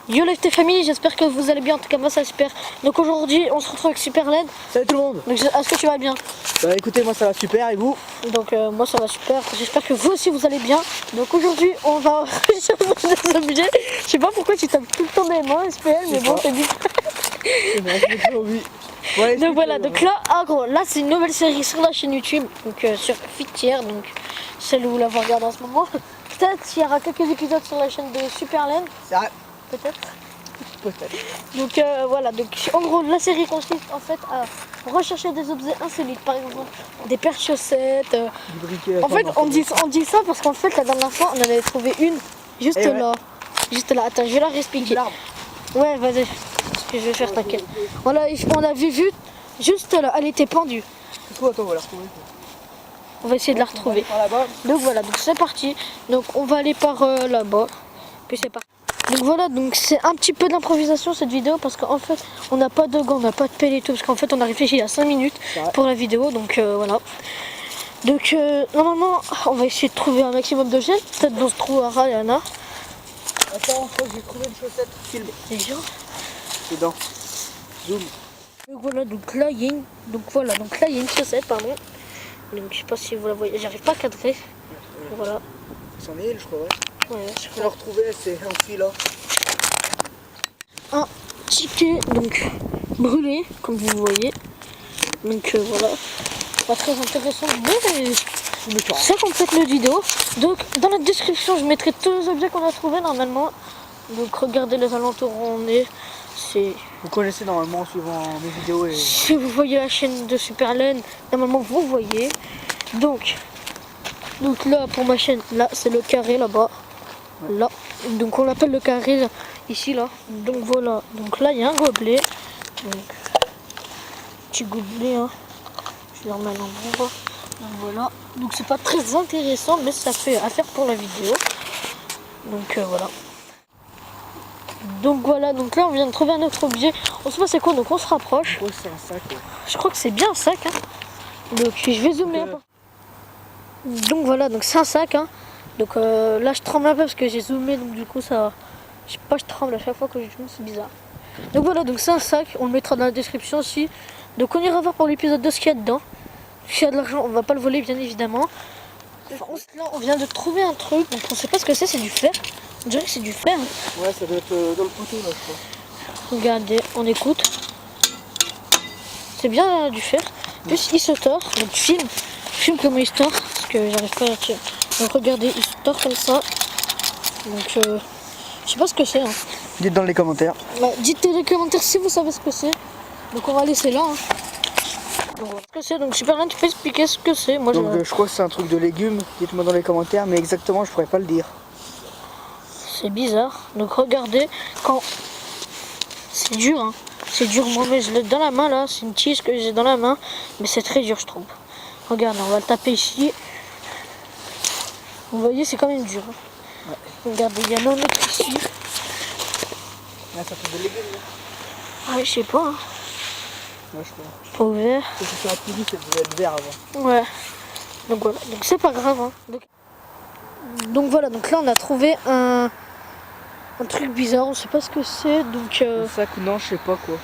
Yo les familles, j'espère que vous allez bien, en tout cas moi ça va super. Donc aujourd'hui on se retrouve avec Superland. Salut tout le monde. Donc est-ce que tu vas bien? Bah écoutez, moi ça va super et vous? Donc moi ça va super, j'espère que vous aussi vous allez bien. Donc aujourd'hui on va rechercher des objets. Je sais pas pourquoi tu tapes tout le temps des mains SPL, mais bon c'est dit. Donc voilà, donc là en gros, là c'est une nouvelle série sur la chaîne YouTube, donc sur Fictière, donc celle où vous la regardez en ce moment. Peut-être il y aura quelques épisodes sur la chaîne de Superland. C'est vrai. Peut-être. Peut-être. Donc voilà, donc en gros la série consiste en fait à rechercher des objets insolites, par exemple des paires de chaussettes. Du briquet. En fait on dit ça parce qu'en fait la dernière fois on en avait trouvé une juste Et là. Juste là, attends je vais la réexpliquer. Ouais vas-y, parce que je vais faire t'inquiète. Voilà, on l'avait vue juste là, elle était pendue. Attends, on va la retrouver. On va essayer de la retrouver. Donc voilà, donc c'est parti. Donc on va aller par là-bas. Puis c'est parti. Donc voilà, donc c'est un petit peu d'improvisation cette vidéo parce qu'en fait on n'a pas de gants, on n'a pas de pelle et tout parce qu'en fait on a réfléchi il y a 5 minutes pour la vidéo, donc voilà. Donc normalement on va essayer de trouver un maximum de gel, peut-être dans ce trou à ras il y en a. Attends, je crois que j'ai trouvé une chaussette, filme. Déjà. Dedans. Zoom. Donc voilà, donc là il y a une chaussette, pardon. Donc je sais pas si vous la voyez, j'arrive pas à cadrer. Voilà. C'en est une, je crois, ouais. Ouais, Je vais la retrouver, c'est un fil là. Un ticket donc brûlé, comme vous voyez. Donc voilà. Pas très intéressant, mais ça complète notre vidéo. Donc dans la description, je mettrai tous les objets qu'on a trouvés normalement. Donc regardez les alentours où on est. Vous connaissez normalement en suivant mes vidéos et... Si vous voyez la chaîne de Superland, normalement vous voyez. Donc là pour ma chaîne, là c'est le carré là-bas. Ouais. Là. Donc on l'appelle le carré là, ici là. Donc voilà. Donc là il y a un gobelet. Donc petit gobelet hein. Je le remets à l'endroit. Donc voilà. Donc c'est pas très intéressant mais ça fait affaire pour la vidéo. Donc voilà. Donc voilà, donc là on vient de trouver un autre objet. On sait pas c'est quoi, donc on se rapproche. Ouais, c'est un sac. Ouais. Je crois que c'est bien un sac. Hein. Donc je vais zoomer un peu. Donc voilà, donc c'est un sac. Hein. Donc là je tremble un peu parce que j'ai zoomé, donc du coup ça... Je sais pas, je tremble à chaque fois que je zoome, c'est bizarre. Donc voilà, donc c'est un sac, on le mettra dans la description aussi. Donc on ira voir pour l'épisode de ce qu'il y a dedans. S'il y a de l'argent, on va pas le voler bien évidemment. Enfin, là on vient de trouver un truc, donc on sait pas ce que c'est du fer. On dirait que c'est du fer. Hein. Ouais, ça doit être dans le poteau là, je crois. Regardez, on écoute. C'est bien du fer. Plus il se tord, donc filme comment il se tord, parce que j'arrive pas à la tirer. Donc regardez, il se tord comme ça. Donc je sais pas ce que c'est. Hein. Dites dans les commentaires. Ouais, dites dans les commentaires si vous savez ce que c'est. Donc on va laisser là. Hein. Donc, ce que c'est. Donc Superland, tu peux expliquer ce que c'est. Moi, donc je crois que c'est un truc de légumes. Dites-moi dans les commentaires, mais exactement je pourrais pas le dire. C'est bizarre. Donc regardez, quand c'est dur, hein. C'est dur. Moi, je l'ai dans la main là. C'est une tige que j'ai dans la main, mais c'est très dur, je trouve. Regarde, on va le taper ici. Vous voyez, c'est quand même dur. Hein. Ouais. Regardez, il y en a un autre ici. Là, ça fait des légumes. Ah, je sais pas. Hein. Ouais, je crois. Pas ouvert. Parce que ça a pourri, ça devait être vert avant. Ouais. Donc voilà. Donc c'est pas grave. Hein. Donc voilà. Donc là, on a trouvé un truc bizarre. On sait pas ce que c'est. Donc. Un sac ou non, je sais pas quoi.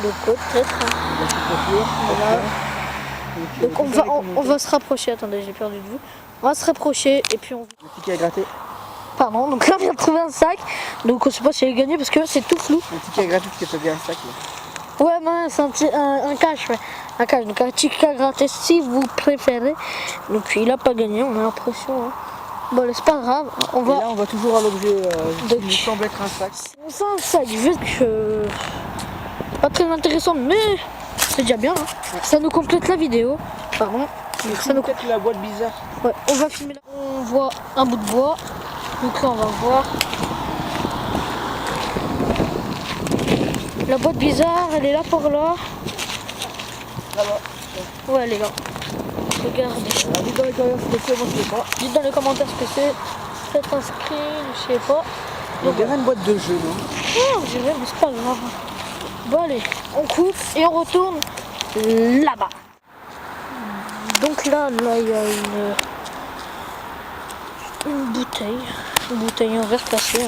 Donc peut-être. Hein. Voilà. Donc on va se rapprocher. Attendez, j'ai perdu de vue. On va se rapprocher et puis on. Le ticket à gratter. Pardon. Donc là, on vient de trouver un sac. Donc on sait pas si elle a gagné parce que c'est tout flou. Le ticket à gratter, parce que t'as bien un sac là. Ouais, mais c'est un cache, ouais. Un cache, donc un ticket à gratter si vous préférez. Donc il a pas gagné, on a l'impression. Hein. Bon, c'est pas grave. Et là, on va toujours à l'objet qui nous semble être un sac. C'est un sac, juste que pas très intéressant, mais c'est déjà bien. Hein. Ouais. Ça nous complète la vidéo. Pardon. Donc ça nous complète la boîte bizarre. Ouais, on va filmer là. On voit un bout de bois. Donc là, on va voir. La boîte bizarre, elle est là par là. Là-bas. Ouais, elle est là. Regardez. Dites dans les commentaires ce que c'est, moi je sais pas. Dites dans les commentaires ce que c'est. Peut-être un screen, je sais pas. On dirait une boîte de jeu, non? Oh, je dirais, mais c'est pas grave. Bon allez, on coupe et on retourne là-bas. Donc là, il y a une bouteille en verre cassé. Hein.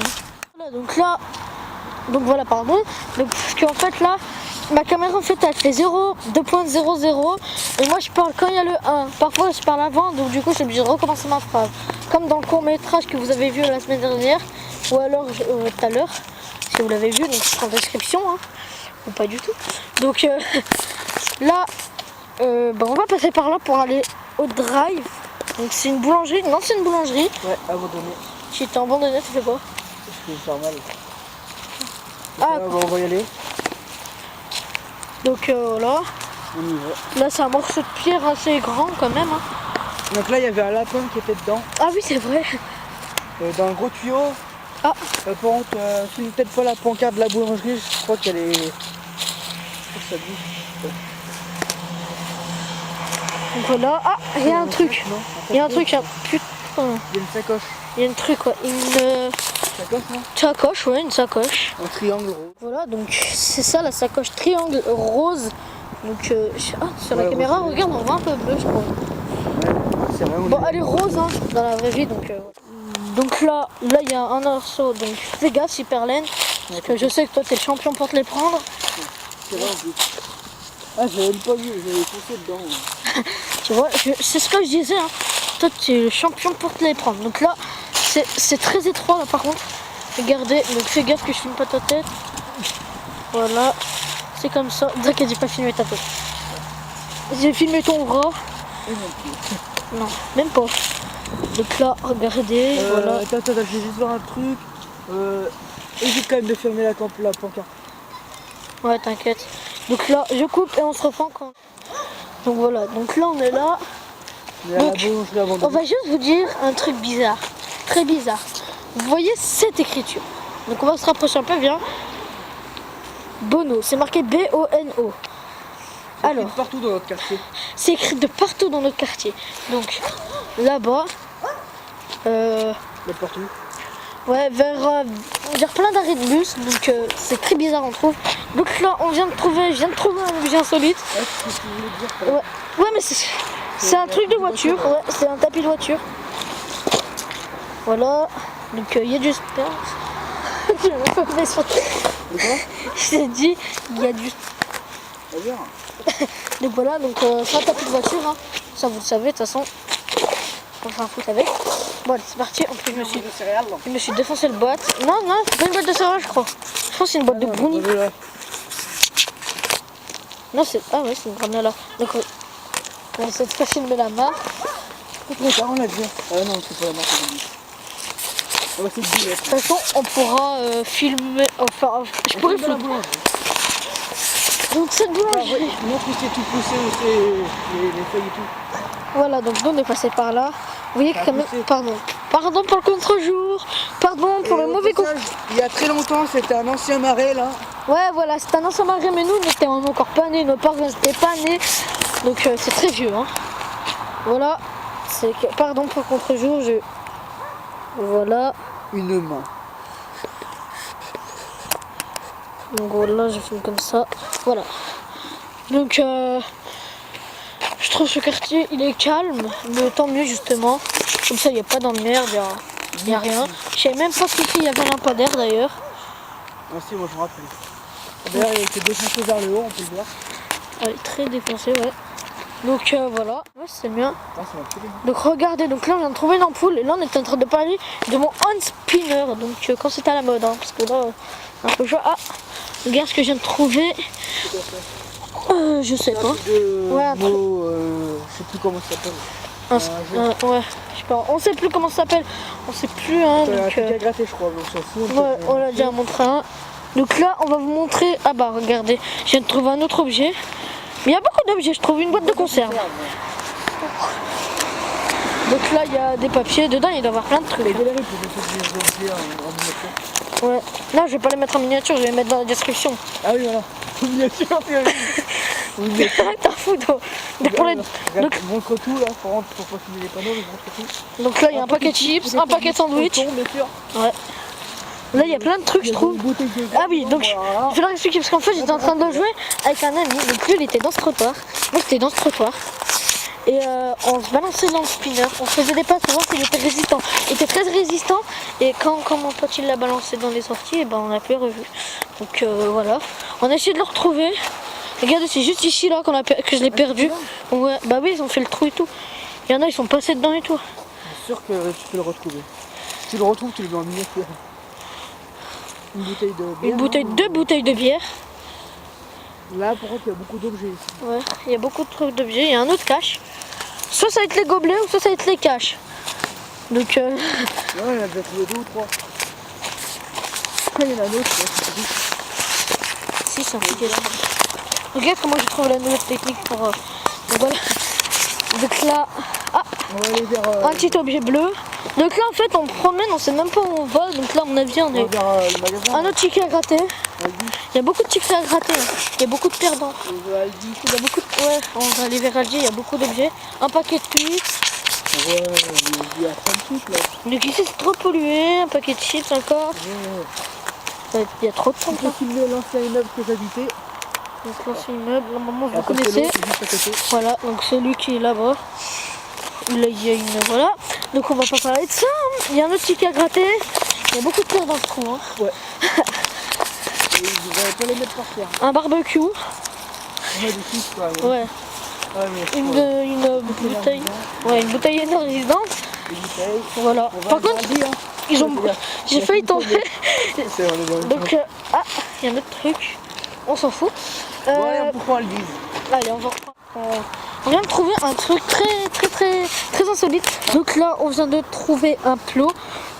Donc voilà, pardon. Donc parce qu'en fait là, ma caméra en fait elle fait 0, 2.00 et moi je parle quand il y a le 1. Parfois je parle avant, donc du coup je suis obligée de recommencer ma phrase. Comme dans le court métrage que vous avez vu la semaine dernière, ou alors tout à l'heure, si vous l'avez vu, donc c'est en description, hein, ou pas du tout. Donc là, on va passer par là pour aller au drive. Donc c'est une boulangerie, une ancienne boulangerie. Ouais, abandonné. Si t'es abandonné, tu fais quoi? Je vais faire mal. Ah, on va y aller. donc voilà. On y va. Là c'est un morceau de pierre assez grand quand même. Hein. Donc là, il y avait un lapin qui était dedans. Ah oui, c'est vrai. Dans un gros tuyau. Ah. Par contre, filme peut-être pas la pancarte de la boulangerie, je crois qu'elle est. Je crois que ça bouge. Donc voilà. Ah, il y a un truc. Non, Il y a un truc, putain. Il y a une sacoche. Il y a un truc, ouais. Une Sacoche, non? sacoche, ouais, une sacoche. Un triangle rose. Voilà, donc c'est ça la sacoche triangle rose. Donc sur la Ouais, caméra, rose. regarde, on voit un peu bleu, je crois. Ouais, c'est vrai. Bon, elle est rose hein, dans la vraie vie, donc là il y a un morceau, donc fais gaffe super laine, parce que je sais que toi t'es le champion pour te les prendre. C'est vrai en plus. Ah, j'avais pas vu, j'avais foncé dedans. Tu vois, c'est ce que je disais, hein. Toi tu es le champion pour te les prendre. Donc là, c'est très étroit là par contre. Regardez, donc fais gaffe que je filme pas ta tête. Voilà, c'est comme ça. Dis que j'ai pas filmé ta tête. J'ai filmé ton bras. Non, même pas. Donc là, regardez, voilà. Attends, je vais juste voir un truc. Évite quand même de fermer la pancarte. Ouais, t'inquiète. Donc là, je coupe et on se reprend quand. Donc voilà, donc là on est là. Donc, on va juste vous dire un truc bizarre, très bizarre. Vous voyez cette écriture. Donc on va se rapprocher un peu, viens. Bono, c'est marqué B-O-N-O. Alors, partout dans notre quartier. c'est écrit de partout dans notre quartier. Donc là-bas, N'importe où. ouais, vers plein d'arrêts de bus. Donc c'est très bizarre on trouve. Donc là, je viens de trouver un objet insolite. Ouais, c'est ce que je voulais dire. Ouais, mais c'est un truc de voiture. Ouais, c'est un tapis de voiture. Voilà. Donc il y a du sperme. Je t'ai dit, il y a du. Donc voilà, donc c'est un tapis de voiture, hein. Ça vous le savez, de toute façon, on s'en fout avec. Bon allez, c'est parti, en plus je me suis défoncé le boîte. Non, c'est pas une boîte de céréales je crois. Je pense que c'est une boîte de brownie. Non, c'est... Ah ouais, c'est une granola. Donc on va essayer de filmer la marque. On l'a dit. Ah non, c'est pas la marque. On va essayer de dire. De toute façon, on pourra filmer... Enfin, je pourrais filmer. Donc cette boulangerie... Montre où c'est tout poussé, où c'est les feuilles et tout. Voilà, donc nous on est passé par là. Vous voyez que quand même... Pardon pour le contre-jour. Pardon pour le mauvais contre... Il y a très longtemps, c'était un ancien marais là. Ouais, voilà, c'était un ancien marais, mais nous on était encore pas nés, nos parents n'étaient pas nés. Donc c'est très vieux, hein. Voilà. Pardon pour le contre-jour, Voilà. Une main. Donc voilà, je filme comme ça. Voilà. Donc je trouve ce quartier il est calme, mais tant mieux justement. Comme ça il n'y a pas d'emmerde, il n'y a rien. Je savais même pas qu'ici il y avait un lampadaire d'ailleurs. Ah si, moi je me rappelle. D'ailleurs il était défoncé vers le haut, on peut le voir. Elle est très défoncée, ouais. Donc voilà, ouais, c'est bien. Ah, ça va filer. Donc regardez, donc là on vient de trouver une ampoule et là on est en train de parler de mon hand spinner. Donc quand c'était à la mode, hein, parce que là un peu chaud. Ah, regarde ce que je viens de trouver. Je sais pas. Ouais, un truc. Je sais plus comment ça s'appelle. Ouais, je sais pas. On sait plus comment ça s'appelle. On sait plus, hein. Un Donc, truc à gratter, je crois. On s'en fout. ouais, on l'a déjà montré un. Donc là, on va vous montrer. Ah bah regardez, je viens de trouver un autre objet. Mais il y a beaucoup d'objets. Je trouve une boîte de conserve. Donc là, il y a des papiers. Dedans, il doit y avoir plein de trucs. Ouais. Là, je vais pas les mettre en miniature. Je vais les mettre dans la description. Ah oui, voilà. Miniature, T'as fou donc montre tout là, pour pas filmer les panneaux, mais montre tout. Donc là il y a un paquet de chips, un paquet de sandwich. Ouais. Là il y a plein de trucs je trouve. Ah oui, donc je vais leur expliquer parce qu'en fait j'étais en train de jouer avec un ami. Donc lui il était dans ce trottoir. Moi j'étais dans ce trottoir. Et on se balançait dans le spinner, on faisait des passes pour voir s'il était résistant. Il était très résistant et quand mon pote il l'a balancé dans les sorties, et ben on l'a plus revu. Donc voilà, on a essayé de le retrouver. Regardez, c'est juste ici là que je l'ai perdu. Ouais, bah oui, ils ont fait le trou et tout. Il y en a, ils sont passés dedans et tout. C'est sûr que tu peux le retrouver. Si tu le retrouves, tu le mets en miniature. Une bouteille de bière. Deux bouteilles de bière. Là, pour contre, il y a beaucoup d'objets ici. Ouais, il y a beaucoup de trucs d'objets. Il y a un autre cache. Soit ça va être les gobelets ou soit ça va être les caches. Donc là, il y en a déjà trouvé 2 ou 3. Il y en a un autre. si, c'est un petit cache. Regarde comment je trouve la nouvelle technique pour... donc voilà. Donc là... Ah, on va aller vers... un petit objet bleu. Donc là en fait on promène, on sait même pas où on va. Donc là à mon avis on est... vers le magasin. Un autre ticket à gratter. Il y a beaucoup de tickets à gratter. Il y a beaucoup de perdants. On va à Aldi. Il y a beaucoup de... Ouais, on va aller vers Alger, il y a beaucoup d'objets. Un paquet de chips. Ouais, il y a plein de trucs là. Donc ici c'est trop pollué. Un paquet de chips encore. Ouais. Il y a trop de trucs On là. peut filmer l'ancien immeuble que j'habitais. Donc là c'est immeuble, normalement vous À côté de connaissez. l'eau, c'est juste à côté. Voilà, donc celui qui est là-bas. Là il y a une... Voilà. Donc on va pas parler de ça. Hein. Il y a un autre ticket à gratter. Il y a beaucoup de terre dans le trou. Hein. Ouais. Et je vais pas les mettre par terre. Un barbecue. On a des chips quoi. Ouais. Ouais, mais Une bouteille. Ouais, une bouteille énergisante. des bouteilles. Voilà. On va Par à contre, Aldi, hein. ils ont... j'ai failli tomber. C'est vrai, on est dans le Donc, ah, il y a un autre truc. On s'en fout. Bon, allez, on prend le 10. Allez, on va reprendre. On vient de trouver un truc très insolite. Donc là, on vient de trouver un plot.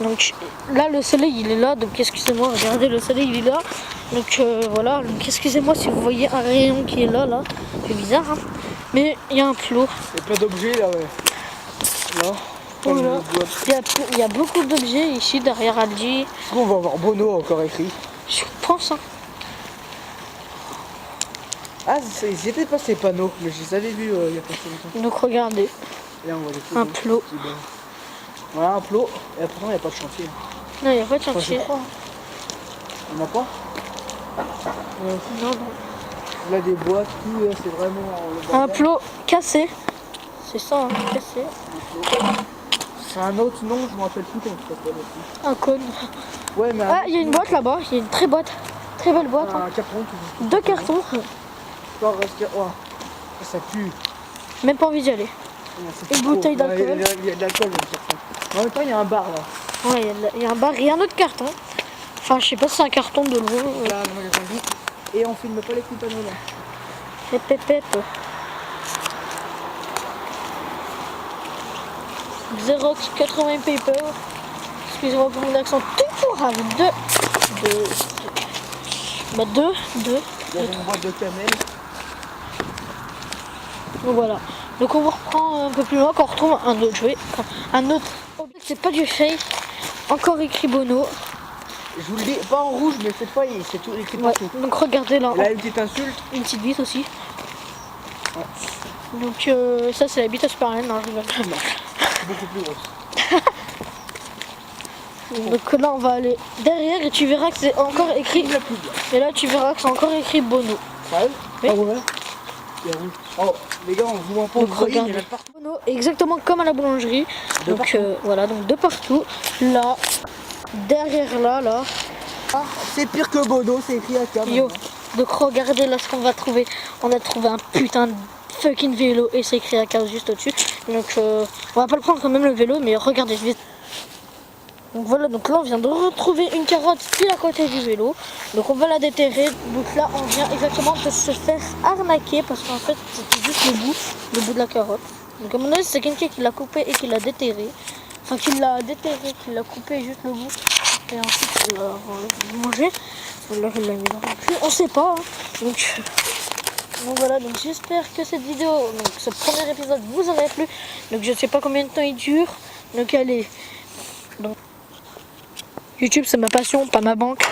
Donc là, le soleil, il est là. Donc excusez-moi, regardez, le soleil, il est là. Donc voilà. Donc excusez-moi si vous voyez un rayon qui est là. C'est bizarre, hein. Mais il y a un plot. Il y a plein d'objets là, ouais. Là. Voilà. Il y a beaucoup d'objets ici derrière Aldi. Est-ce qu'on va avoir Bono encore écrit? Je pense, hein. Ah, ils étaient pas ces panneaux, mais je les avais vus il y a pas si longtemps. Donc regardez, Et là, on voit des un photos. plot. C'est bien. Voilà, un plot. Et pourtant, il n'y a pas de chantier. Non, il n'y a pas de Enfin, chantier. je crois. On n'a pas. Non. Là, des boîtes, tout, c'est vraiment... le Un bordel. plot cassé. C'est ça, hein, cassé. C'est un autre nom, je me rappelle plus comment ça s'appelle aussi. Un cône. Ouais, mais Ah, il y a une boîte là-bas. Il y a une très belle boîte. Hein. un carton. 2 cartons. Encore, oh, ça pue. Même pas envie d'y aller. Ouais, ça Une pue trop. bouteille d'alcool. Ouais, il y a de l'alcool dans le carton. En même temps, il y a un bar là. Ouais, il y a un bar et un autre carton. Enfin, je sais pas si c'est un carton de l'eau. Là, le magasin vide. Et on filme pas les petits panneaux là. Les pépettes. Xerox 80 paper. Excusez-moi pour mon accent tout pour avec deux. Il y a une boîte de camel. Donc voilà. Donc on vous reprend un peu plus loin quand on retrouve un autre jouet. Un autre. C'est pas du fake. Encore écrit Bono. Je vous le dis, pas en rouge, mais cette fois, c'est tout écrit Ouais. partout. Donc regardez là. Et là, une petite insulte. Une petite bite aussi. Ouais. Donc ça c'est la bite à Superman. Non, je rigole. Non, c'est beaucoup plus grosse. Donc là on va aller derrière et tu verras que c'est encore écrit. La plus bien. Et là tu verras que c'est encore écrit Bono. Sérieux? Oui. Ah ouais? Il y a rouge. Oh, les gars, on vous voit pas, Donc vous voyez, il y en regardez. a partout. Bono, exactement comme à la boulangerie. De Donc partout. voilà, donc de partout. Là, derrière là. Ah, c'est pire que Bono, c'est écrit à cam. Yo. Donc regardez là ce qu'on va trouver. On a trouvé un putain de fucking vélo et c'est écrit à 15 juste au-dessus. Donc on va pas le prendre quand même le vélo, mais regardez, je vais... Donc voilà, donc là on vient de retrouver une carotte pile à côté du vélo. Donc on va la déterrer. Donc là on vient exactement de se faire arnaquer parce qu'en fait c'était juste le bout de la carotte. Donc à mon avis c'est quelqu'un qui l'a coupé et qui l'a déterré. Enfin qui l'a déterré, qui l'a coupé juste le bout. Et ensuite il l'a mangé. Alors il l'a mis dans le cul, on sait pas. Hein. Donc voilà, donc j'espère que cette vidéo, donc ce premier épisode vous aurait plu. Donc je sais pas combien de temps il dure. Donc allez. Donc YouTube c'est ma passion, pas ma banque.